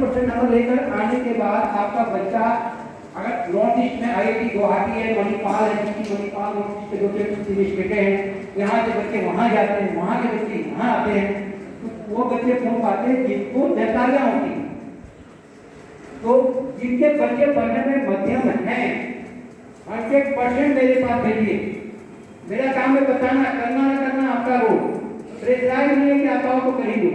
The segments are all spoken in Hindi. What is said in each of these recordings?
80% नंबर लेकर आने के बाद आपका बच्चा अगर नॉर्थ ईस्ट में IIT गुवाहाटी है, मणिपाल है, मणिपाल के जो बेटे हैं, यहाँ के बच्चे वहाँ जाते हैं, वहाँ के बच्चे यहाँ आते हैं, तो वो बच्चे पहुँच पाते हैं जिनको जानकारियाँ होती हैं। तो जिनके बच्चे पढ़ने में मध्यम हैं 100% मेरे पास भेजिए। मेरा काम है बताना, करना ना करना आपका रोल, प्रेशराइज नहीं है कि आप आओ तो कर ही दो।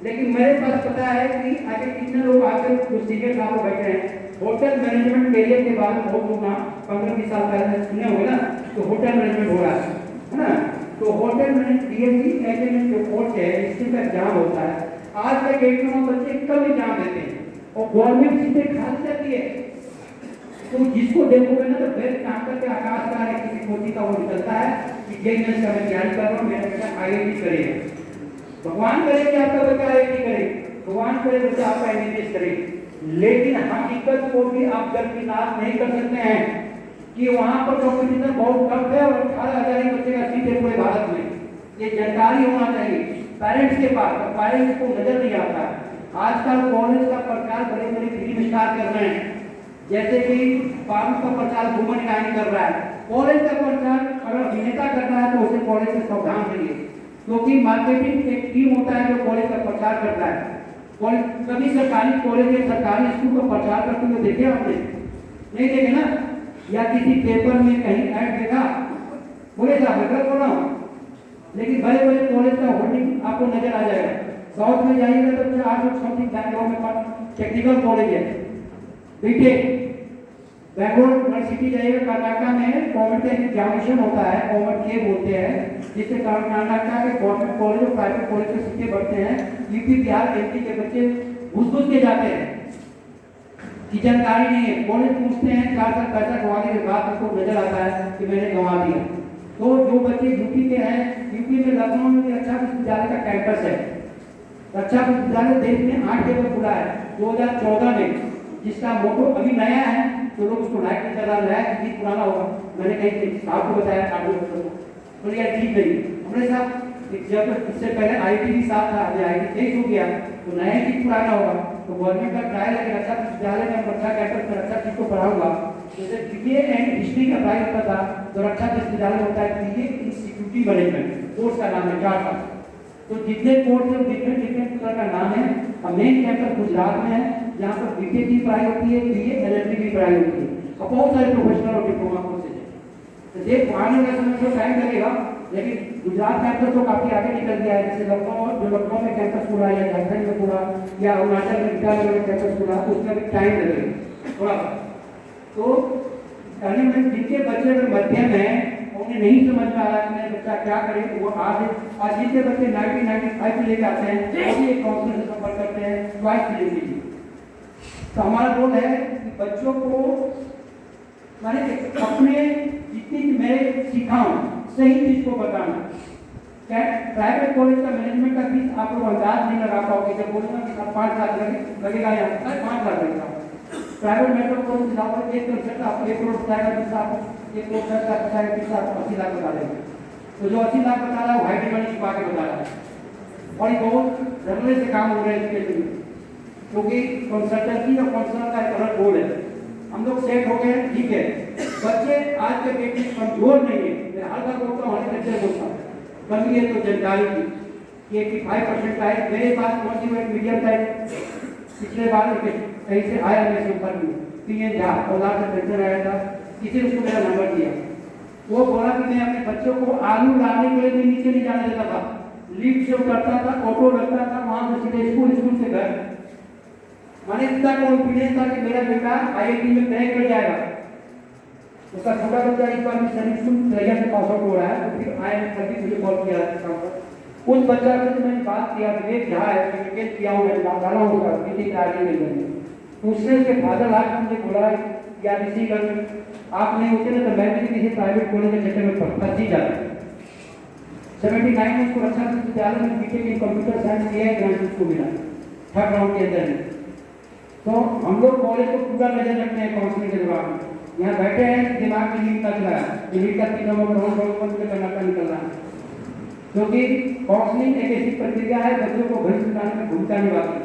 लेकिन मेरे पास पता है कि आगे कितने लोग आकर कुछ सीनियर साहब बैठे हैं। होटल मैनेजमेंट कैरियर के बारे में बहुत लोग 15-20 साल पहले सुने होंगे ना, तो होटल मैनेजमेंट हो रहा है ना। तो होटल मैनेजमेंट DSE एजेंट जो कोर्स है, इसके का एग्जाम होता है। आज के डेट में बच्चे कम एग्जाम देते हैं और गवर्नमेंट सीटें खाली जाती है। तो जिसको देखोगे ना तो बेस्ट काम करके आकाश का किसी कोटि का वो निकलता है कि ये मैं समय तैयारी कर रहा हूँ, मेरा बच्चा IIT करेगा। भगवान करे कि आपका बच्चा IIT करे, भगवान करे बच्चा आपका MBBS करे, लेकिन हकीकत को भी आप दरकिनार नहीं कर सकते हैं कि वहां पर कंपटीशन बहुत टफ है और 18,000 बच्चे का सीट है पूरे भारत में। ये जानकारी होना चाहिए पेरेंट्स के पास, तो पेरेंट्स को नजर नहीं आता है। आजकल कॉलेज का प्रचार बड़े बड़े फिल्म स्टार कर रहे हैं, जैसे कि बाबू का प्रचार घूमन ईरानी कर रहा है। कॉलेज का प्रचार अगर अभिनेता कर रहा है तो उसे कॉलेज से सावधान रहिए, क्योंकि मार्केटिंग एक टीम होता है जो कॉलेज का प्रचार करता है। कभी सरकारी कॉलेज या सरकारी स्कूल का प्रचार करते हुए देखे आपने? नहीं देखे ना? या किसी पेपर में कहीं ऐड देखा? बोले साहब गलत बोला, लेकिन बड़े बड़े कॉलेज का होर्डिंग आपको नजर आ जाएगा। साउथ में जाइएगा तो 4 समथिंग बैंगलोर में टेक्निकल कॉलेज है, बीटेक। बैंगलोर यूनिवर्सिटी जाइएगा, कर्नाटका में गवर्नमेंट का एग्जामिनेशन होता है, गवर्नमेंट के बोलते हैं, जिससे कर्नाटका के गवर्नमेंट कॉलेज और प्राइवेट कॉलेज के सीटें बढ़ते हैं। यूपी बिहार MP के बच्चे घुस के जाते हैं कि जानकारी नहीं है। कॉलेज पूछते हैं, 4 साल पैसा गंवाने के बाद उनको नजर आता है कि मैंने गंवा दिया। तो जो बच्चे यूपी के हैं, यूपी में लखनऊ में रक्षा विश्वविद्यालय का कैंपस है। रक्षा विश्वविद्यालय देश में 8 जगह खुला है 2014 में, जिसका मोटो अभी नया है तो लोग उसको लाइक नहीं कर रहा है कि पुराना होगा। मैंने कहीं आपको बताया आप लोग तो यार ठीक नहीं, हमने साहब जब इससे पहले IIT भी साथ था, अभी IIT चेंज हो गया तो नया चीज पुराना होगा। तो गवर्नमेंट का ट्रायल है कि रक्षा विश्वविद्यालय में रक्षा कैंपस में रक्षा चीज को पढ़ाऊंगा। जैसे BA एंड हिस्ट्री का ट्रायल होता था तो रक्षा विश्वविद्यालय होता है BA इन सिक्योरिटी मैनेजमेंट, कोर्स का नाम है 4 साल। तो जितने कोर्स है डिफरेंट डिफरेंट तरह का नाम है। अब मेन कैंपस गुजरात में है, जहाँ पर BTech की पढ़ाई होती है, BA LLB की पढ़ाई होती है और बहुत सारे प्रोफेशनल और डिप्लोमा कोर्सेज है। तो देख आने वाले समय में टाइम लगेगा, लेकिन गुजरात कैंपस तो काफी आगे निकल गया है। जैसे लखनऊ में कैंपस खुला या झारखंड में खुला या अरुणाचल में ईटानगर में कैंपस खुला, उसमें भी टाइम लगेगा थोड़ा सा। तो कहने में जिनके बच्चे में मध्यम है, उन्हें नहीं समझ में आ रहा है कि मेरा बच्चा क्या करे, तो वो आज जिनके बच्चे 90-95 लेके आते हैं वो भी एक काउंसलर से संपर्क करते हैं, च्वाइस ले लीजिए। तो हमारा रोल है कि बच्चों को मैंने अपने जितनी मैं सिखाऊं सही चीज को बताना। क्या प्राइवेट कॉलेज का मैनेजमेंट का फीस आप लोग अंदाज नहीं लगा पाओगे। जब बोलूंगा कि 5 लाख लगेगा या 5 लाख लगेगा, प्राइवेट मेडिकल कॉलेज जाओगे 1% आपको 1 करोड़ बताएगा, जिससे आपको 1 करोड़ 10 लाख बताएगा, जिससे आपको 80 लाख बता देगा। तो जो 80 लाख बता रहा है वो हाई डिमांड छुपा के बता रहा है और ये बहुत रगड़े से काम हो रहा है इसके लिए, क्योंकि कंसल्टेंसी और काउंसलर का एक अलग रोल है। हम लोग सेट हो गए, ठीक है। बच्चे आज के डेट में कमजोर नहीं है, मैं हर बार बोलता हूँ, हर बच्चे बोलता हूँ, कमी है तो जानकारी की 85% का है। मेरे पास मोटिवेट मीडियम का पिछले बार कहीं से आया, मेरे संपर्क में PN झा औलाद से पेंशन आया था, किसी ने उसको मेरा नंबर दिया। वो बोला कि मैं अपने बच्चों को आलू लाने के लिए भी नीचे नहीं जाने देता था, लिफ्ट से उतरता था, ऑटो लगता था, वहां से सीधे स्कूल, स्कूल से घर। मैंने इतना कॉन्फिडेंस था कि मेरा बेटा IIT में क्रैक कर जाएगा। उसका छोटा बच्चा इस बार सर्विस स्कूल तैयार से पास आउट हो रहा है, तो फिर आए करके मुझे कॉल किया उस बच्चा से मैंने बात किया, विवेक झा है, विवेक किया हूँ, मैंने डाला हूँ उसका किसी आगे नहीं बने। तो उसने उसके फादर लास्ट मुझे बोला कि आप इसी कर आप नहीं होते ना तो मैं भी किसी प्राइवेट कॉलेज के चक्कर में फंसी जाता। 79 में उसको रक्षा विश्वविद्यालय में BTech इन कंप्यूटर साइंस किया है, ग्रांट उसको मिला 3rd राउंड के अंदर। तो हम लोग कॉलेज को पूरा नजर रखते हैं काउंसलिंग के दौरान। यहाँ बैठे हैं, दिमाग में नींद का चला है, नींद का 3 नंबर मुझे कर्नाटक निकल रहा है, क्योंकि काउंसलिंग एक ऐसी प्रक्रिया है बच्चों को भविष्य बनाने में भूमिका निभाती है।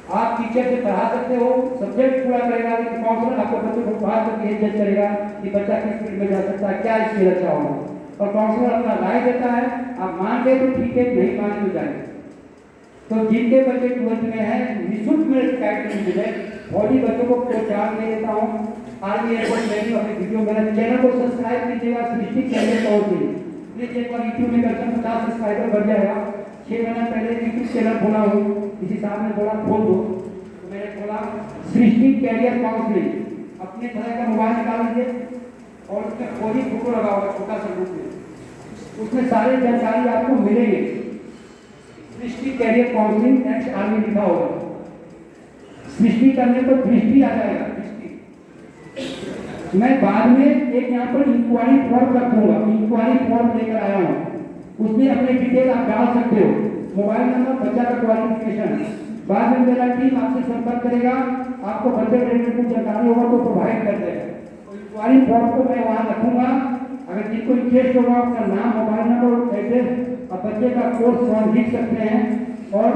आप टीचर से पढ़ा सकते हो, सब्जेक्ट पूरा करेगा, लेकिन काउंसलर आपको बच्चों को बाहर करके जज करेगा कि बच्चा किस फील्ड में जा सकता है, क्या स्किल अच्छा होगा, और काउंसलर अपना राय देता है। आप मान गए तो ठीक है, नहीं मान तो जाए। तो जिनके बच्चे 12th में है, निःशुल्क में गाइडेंस मिले, बॉडी बच्चों को प्रोत्साहन दे देता हूँ। आर्मी एयरफोर्स में भी अपने वीडियो मेरा चैनल को सब्सक्राइब कीजिएगा, सृष्टि कैरियर काउंसलिंग प्लीज एक बार यूट्यूब में करके 50 सब्सक्राइबर बढ़ जाएगा। 6 महीना पहले यूट्यूब चैनल खोला हूँ, किसी साहब ने बोला खोल दो, तो मैंने खोला सृष्टि कैरियर काउंसलिंग। अपने तरह का मोबाइल निकाल लीजिए और उसमें कोई फोटो लगा होगा छोटा सा ग्रुप में, उसमें सारी जानकारी आपको मिलेंगे। सृष्टि कैरियर काउंसलिंग नेक्स्ट आर्मी लिखा होगा, सृष्टि करने पर दृष्टि आ जाएगा। मैं बाद में एक यहाँ पर इंक्वायरी फॉर्म रखूंगा, इंक्वायरी फॉर्म लेकर आया हूँ, उसमें अपने डिटेल आप डाल सकते हो, मोबाइल नंबर, बच्चा का क्वालिफिकेशन। बाद में मेरा टीम आपसे संपर्क करेगा, आपको बच्चे रिलेटेड कुछ जानकारी होगा तो प्रोवाइड कर देगा। तो इंक्वायरी फॉर्म को मैं वहाँ रखूंगा, अगर जिनको इंटरेस्ट होगा अपना नाम, मोबाइल नंबर, एड्रेस और बच्चे का कोर्स वहाँ लिख सकते हैं। और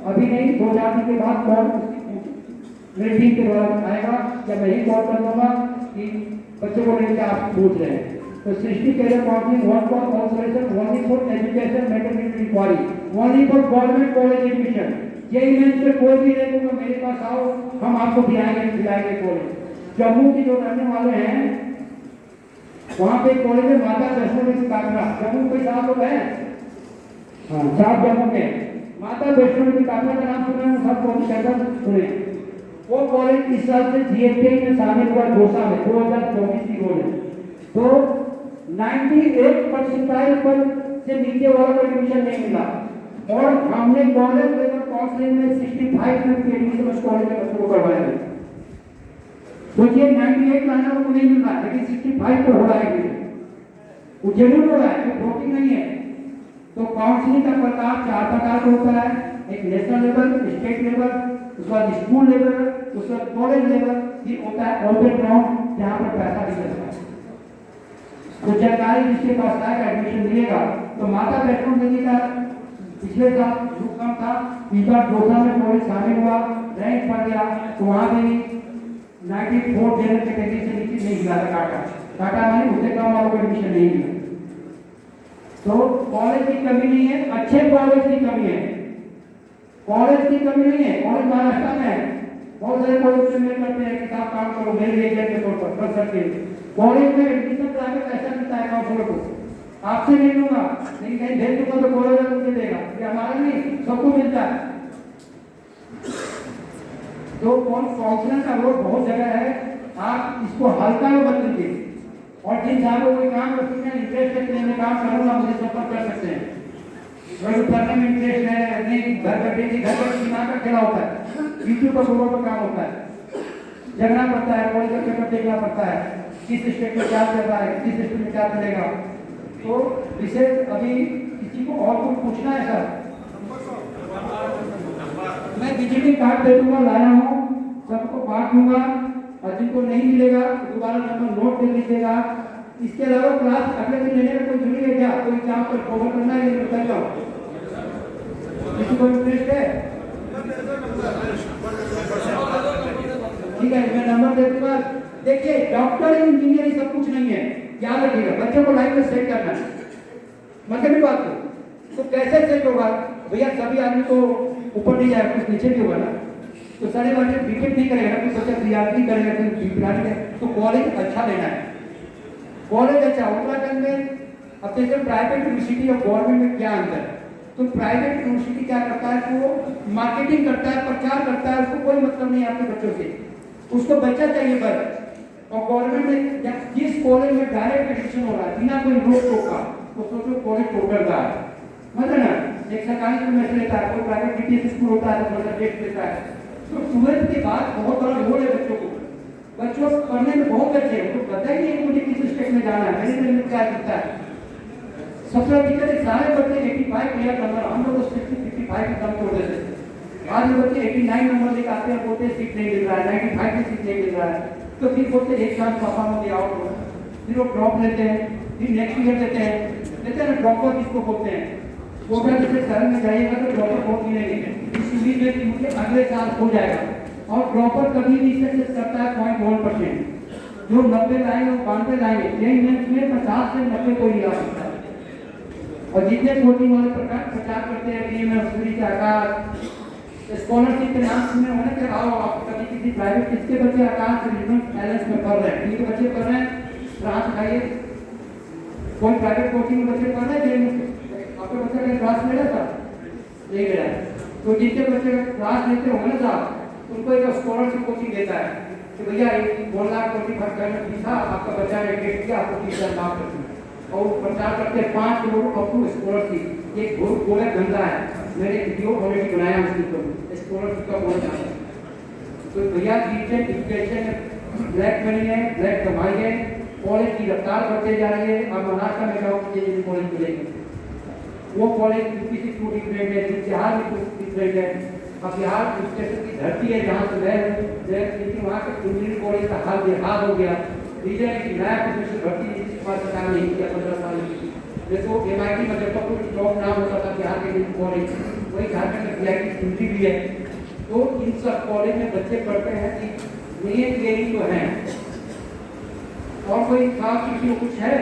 अभी नहीं, 2-4 दिन के बाद कॉल मेरी टीम के द्वारा आएगा, या मैं ही कॉल कर दूंगा कि बच्चों को लेकर आप पूछ रहे हैं। तो Srishti career counselling one for all solution, only for education maternity inquiry, only for government college admission. JEE mains में कोई भी नहीं होगा, मेरे पास आओ, हम आपको दिलाएंगे कॉलेज। जम्मू के जो रहने वाले हैं वहाँ पे कॉलेज है माता वैष्णो देवी काटरा, जम्मू के 7 लोग हैं, हाँ 7 जम्मू के। माता वैष्णो देवी काटरा का नाम सुने, सब कॉलेज सुने। वो कॉलेज इस साल से जीएसटी में शामिल हुआ, 2024 की रोल है। तो 98% पर से नीचे वाला को एडमिशन नहीं मिला, और हमने कॉलेज लेवल काउंसलिंग में 65 में एडमिशन उस कॉलेज में बच्चों को करवाया है। सोचिए 98 लाने को नहीं मिल रहा, लेकिन 65 तो हो रहा है, वो जरूर हो रहा है, कोई ब्रोकिंग नहीं है। तो काउंसलिंग का प्रकार 4 प्रकार का होता है, एक नेशनल लेवल, स्टेट लेवल, उसके बाद स्कूल लेवल, उसके बाद कॉलेज लेवल, फिर होता है ओपन ग्राउंड जहाँ पर पैसा भी लगता है। तो जानकारी जिसके पास आएगा एडमिशन मिलेगा। तो माता वैष्णो देवी का पिछले साल ग्रुप कम था, इस बार 2 साल में कॉलेज शामिल हुआ, रैंक पड़ गया, तो वहाँ पे 94 जनरल कैटेगरी से नीचे नहीं मिला था, काटा माने उससे कम वालों को एडमिशन नहीं मिला। तो कॉलेज की कमी नहीं है, अच्छे कॉलेज की कमी है, कॉलेज की कमी नहीं है। कॉलेज महाराष्ट्र में है, बहुत सारे कॉलेज में करते हैं कि साहब काम करो मेरे एजेंट के तौर पर कर सकते हैं। कॉलेज में एडमिशन कराने पैसा मिलता है काउंसलर को, आपसे नहीं लूंगा, नहीं कहीं भेज दूंगा तो कॉलेज मुझे देगा, ये हमारा नहीं, सबको मिलता है। तो काउंसलर का रोल बहुत जगह है, आप इसको हल्का में मत लीजिए। और जिन साहबों को काम में इंटरेस्ट है, मैं काम करूंगा, मुझे संपर्क कर सकते हैं। अगर करने में इंटरेस्ट है, नहीं घर बैठे घर पर दिमाग का खेला होता है, यूट्यूब पर गूगल पर काम होता है, जगना पड़ता है, कॉलेज का पेपर देखना पड़ता है, किस स्टेट में क्या चल रहा है, किस स्टेट में क्या चलेगा। तो विशेष अभी किसी को और कुछ पूछना है सर? मैं विजिटिंग कार्ड दे दूंगा, लाया हूँ, सबको बांट दूंगा, और जिनको नहीं मिलेगा दोबारा नंबर नोट कर लीजिएगा। इसके अलावा क्लास अगले दिन लेने में कोई जरूरी है क्या? कोई एग्जाम पर कवर करना है, ये बता दो, किसी को इंटरेस्ट है? ठीक है, मैं नंबर दे दूंगा। देखिए डॉक्टर इंजीनियर ये सब कुछ नहीं है, याद रखिएगा, बच्चों को लाइफ में सेट करना है, मतलब भी बात को। तो कैसे सेट होगा भैया? सभी आदमी को ऊपर नहीं जाएगा, कुछ नीचे भी होगा ना। तो सारे बच्चे बीटेक नहीं करेगा, कुछ बच्चा बीआरटी करेगा, कुछ बीआरटी करेगा। तो कॉलेज अच्छा लेना है, कॉलेज अच्छा। उत्तराखंड में अब जैसे प्राइवेट यूनिवर्सिटी और गवर्नमेंट में क्या अंतर है? तो प्राइवेट यूनिवर्सिटी क्या करता है कि वो मार्केटिंग करता है, प्रचार करता है, उसको कोई मतलब नहीं है आपके बच्चों से, उसको बच्चा चाहिए बस। और गवर्नमेंट में जिस कॉलेज में डायरेक्ट एडमिशन हो रहा है बिना कोई रोक टोक का, तो सोचो कॉलेज टोटल का है, मतलब ना एक सरकारी स्कूल में लेता है, कोई प्राइवेट डीटीएस स्कूल होता है तो थोड़ा टेस्ट लेता है। तो 12th के बाद बहुत बड़ा रोल है बच्चों को, बच्चों पढ़ने में बहुत अच्छे हैं, उनको पता ही नहीं है मुझे किस स्टेट में जाना है, मेरे में क्या करता है। सबसे दिक्कत है सारे बच्चे 85 क्लियर नंबर, हम लोग 55 की कम तोड़ देते हैं। आज बच्चे 89 नंबर लेकर आते हैं, बोलते सीट नहीं मिल रहा है, 95 की सीट नहीं मिल रहा है, तो फिर बोलते एक साल पापा में आउट हो, फिर वो ड्रॉप लेते हैं, फिर नेक्स्ट ईयर लेते हैं ना, ड्रॉपर किसको बोलते हैं। कोटा जैसे शहर में जाइएगा तो ड्रॉपर बहुत मिलेंगे, इस उम्मीद है कि मुझे अगले साल हो जाएगा। और प्रॉपर कभी भी सक्सेस करता है 0.1%। जो 90 लाइन और 92 लाइन यही में 50 से 90 कोई नहीं आ सकता। और जितने कोचिंग वाले प्रचार करते हैं कि मैं सूरी के आकाश स्कॉलरशिप के नाम सुने होने के आओ आप कभी किसी प्राइवेट किसके बच्चे आकाश रीजनल बैलेंस में पढ़ रहे हैं, किसके बच्चे पढ़ रहे हैं रात खाइए कोई प्राइवेट कोचिंग में बच्चे पढ़ रहे हैं। आपके बच्चे का क्लास ले रहा था नहीं ले रहा है, तो जिनके बच्चे क्लास लेते होंगे ना साहब उनको एक स्कॉलरशिप कोचिंग देता है कि भैया 1 लाख कोचिंग खर्च करने की था, आपका बच्चा ने टेस्ट किया आपको 30,000 माफ कर दिया। और प्रचार करते 5 करोड़ अप्रूव स्कॉलरशिप। ये बहुत गोला धंधा है, मैंने वीडियो ऑलरेडी बनाया उसके ऊपर स्कॉलरशिप का बहुत ज्यादा। तो भैया टीचर एजुकेशन ब्लैक मनी है, ब्लैक कमाई है, कॉलेज की रफ्तार बढ़ते जा रही है। अब महाराष्ट्र में जाओ इंजीनियरिंग कॉलेज मिलेंगे, वो कॉलेज यूपी से टू डिफरेंट है, बिहार में टू डिफरेंट है। अब बिहार स्टेशन की धरती है जहाँ से लेकिन वहाँ के इंजीनियरिंग कॉलेज का हाल बेहाल हो गया। रीजन है कि नया प्रोफेसर भर्ती सरकार ने किया 15 साल की। देखो MIT में जब तक कोई जॉब नाम होता था बिहार के इंजीनियरिंग कॉलेज, वही झारखंड में BIT हिंदी भी है। तो इन सब कॉलेज में बच्चे पढ़ते हैं कि ये तो है। और कोई खास किसी को कुछ है